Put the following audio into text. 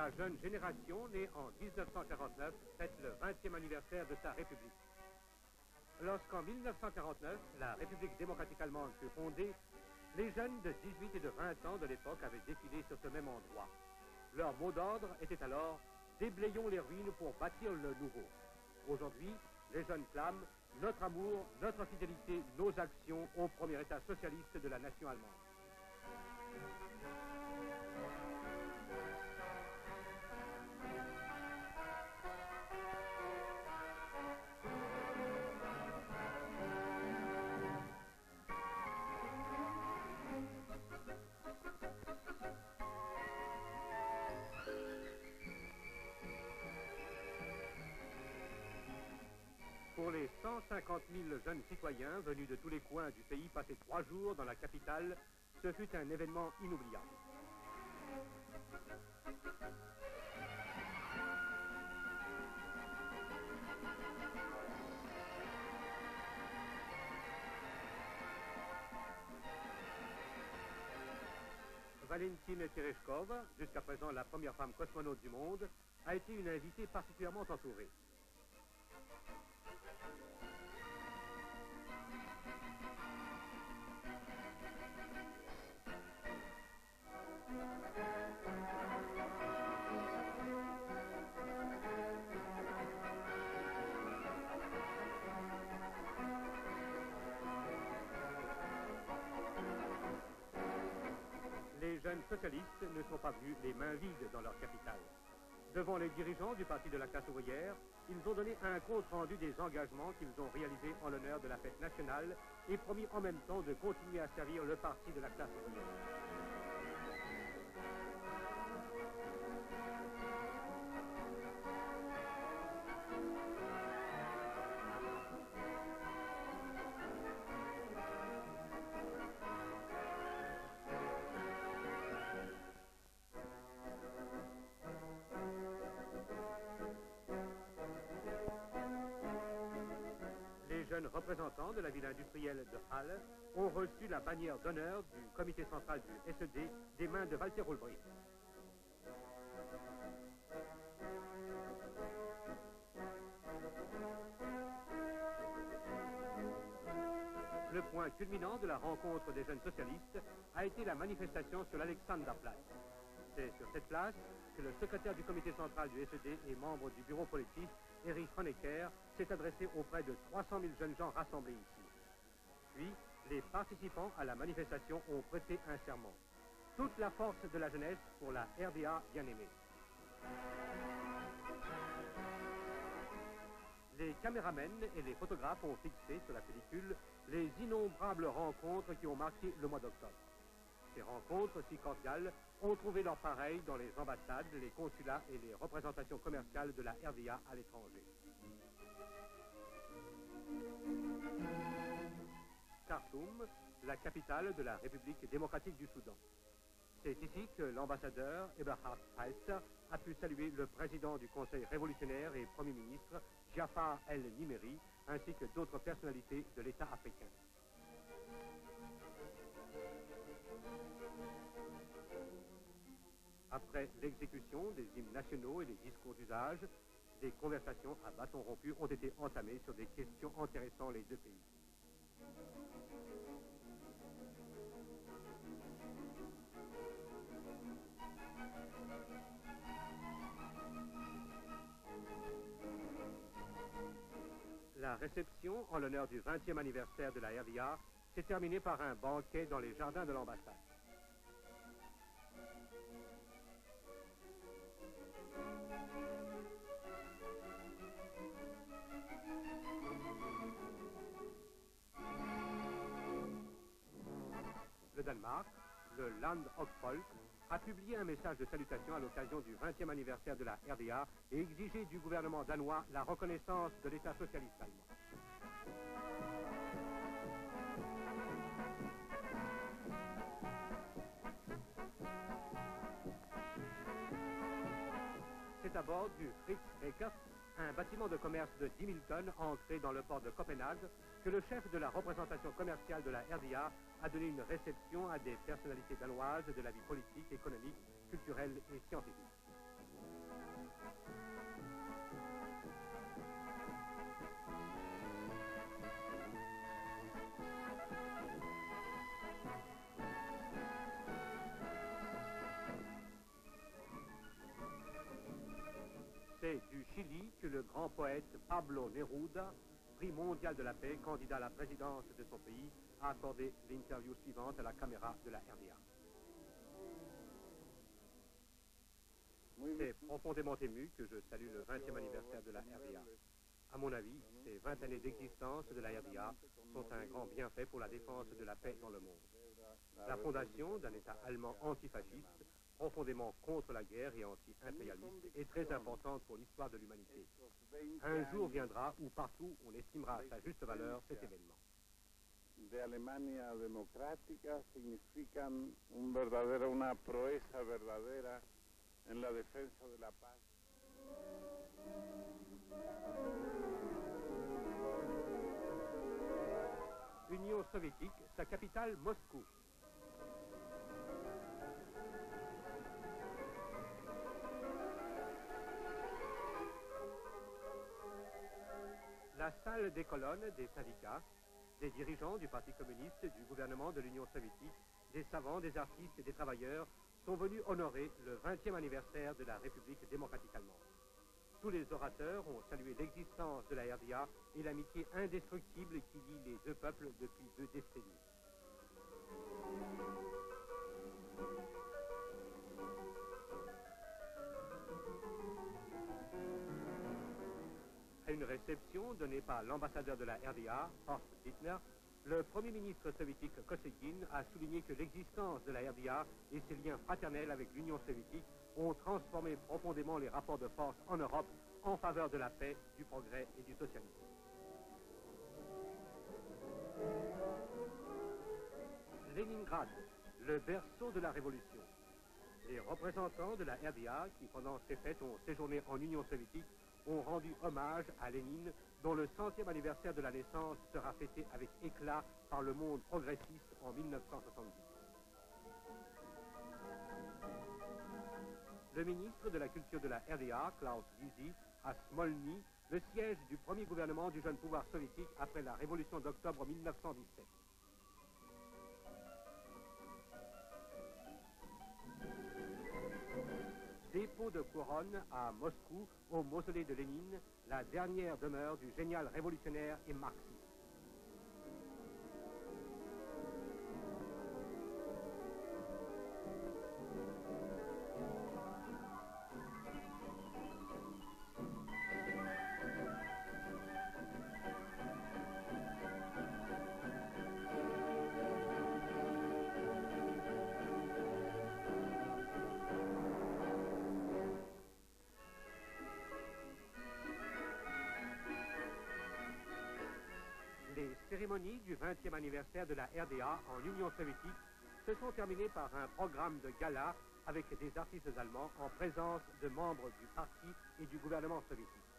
la jeune génération née en 1949 fête le 20e anniversaire de sa République. Lorsqu'en 1949, la République démocratique allemande fut fondée, les jeunes de 18 et de 20 ans de l'époque avaient défilé sur ce même endroit. Leur mot d'ordre était alors « Déblayons les ruines pour bâtir le nouveau ». Aujourd'hui, les jeunes clament « Notre amour, notre fidélité, nos actions au premier État socialiste de la nation allemande ». Pour les 150 000 jeunes citoyens venus de tous les coins du pays passer 3 jours dans la capitale, ce fut un événement inoubliable. Valentine Tereshkova, jusqu'à présent la première femme cosmonaute du monde, a été une invitée particulièrement entourée. Les jeunes socialistes ne sont pas venus les mains vides dans leur capitale. Devant les dirigeants du parti de la classe ouvrière, ils ont donné un compte rendu des engagements qu'ils ont réalisés en l'honneur de la fête nationale et promis en même temps de continuer à servir le parti de la classe ouvrière. Les jeunes représentants de la ville industrielle de Halle ont reçu la bannière d'honneur du comité central du SED des mains de Walter Ulbricht. Le point culminant de la rencontre des jeunes socialistes a été la manifestation sur l'Alexanderplatz. C'est sur cette place que le secrétaire du comité central du SED et membre du bureau politique, Erich Honecker, s'est adressé auprès de 300 000 jeunes gens rassemblés ici. Puis, les participants à la manifestation ont prêté un serment. Toute la force de la jeunesse pour la RDA bien-aimée. Les caméramens et les photographes ont fixé sur la pellicule les innombrables rencontres qui ont marqué le mois d'octobre. Ces rencontres si cordiales ont trouvé leur pareil dans les ambassades, les consulats et les représentations commerciales de la RDA à l'étranger. Khartoum, la capitale de la République démocratique du Soudan. C'est ici que l'ambassadeur Eberhard Heister a pu saluer le président du Conseil révolutionnaire et Premier ministre, Jafar el-Nimeri, ainsi que d'autres personnalités de l'État africain. Après l'exécution des hymnes nationaux et des discours d'usage, des conversations à bâton rompu ont été entamées sur des questions intéressant les deux pays. La réception en l'honneur du 20e anniversaire de la RDA s'est terminée par un banquet dans les jardins de l'ambassade. Le Danemark, le Land of Folk, a publié un message de salutation à l'occasion du 20e anniversaire de la RDA et exigé du gouvernement danois la reconnaissance de l'État socialiste allemand. C'est à bord du Fritz Eckert, un bâtiment de commerce de 10 000 tonnes ancré dans le port de Copenhague, que le chef de la représentation commerciale de la RDA a donné une réception à des personnalités danoises de la vie politique, économique, culturelle et scientifique. C'est du Chili que le grand poète Pablo Neruda, prix mondial de la paix, candidat à la présidence de son pays, a accordé l'interview suivante à la caméra de la RDA. C'est profondément ému que je salue le 20e anniversaire de la RDA. À mon avis, ces 20 années d'existence de la RDA sont un grand bienfait pour la défense de la paix dans le monde. La fondation d'un État allemand antifasciste, profondément contre la guerre et anti-impérialiste, est très importante pour l'histoire de l'humanité. Un jour viendra où partout on estimera à sa juste valeur cet événement. De Alemania democrática significan una proeza verdadera en la defensa de la paz. Union soviétique, sa capitale Moscou. La salle des colonnes des syndicats, des dirigeants du Parti communiste, du gouvernement de l'Union soviétique, des savants, des artistes et des travailleurs sont venus honorer le 20e anniversaire de la République démocratique allemande. Tous les orateurs ont salué l'existence de la RDA et l'amitié indestructible qui lie les deux peuples depuis 2 décennies. À une réception donnée par l'ambassadeur de la RDA, Horst Dittmer, le Premier ministre soviétique Kosygin a souligné que l'existence de la RDA et ses liens fraternels avec l'Union soviétique ont transformé profondément les rapports de force en Europe en faveur de la paix, du progrès et du socialisme. Leningrad, le berceau de la Révolution. Les représentants de la RDA, qui pendant ces fêtes ont séjourné en Union soviétique, ont rendu hommage à Lénine, dont le 100e anniversaire de la naissance sera fêté avec éclat par le monde progressiste en 1970. Le ministre de la Culture de la RDA, Klaus Gysi, à Smolny, le siège du premier gouvernement du jeune pouvoir soviétique après la révolution d'octobre 1917. Dépôt de couronne à Moscou, au mausolée de Lénine, la dernière demeure du génial révolutionnaire et marxiste. Les cérémonies du 20e anniversaire de la RDA en Union soviétique se sont terminées par un programme de gala avec des artistes allemands en présence de membres du parti et du gouvernement soviétique.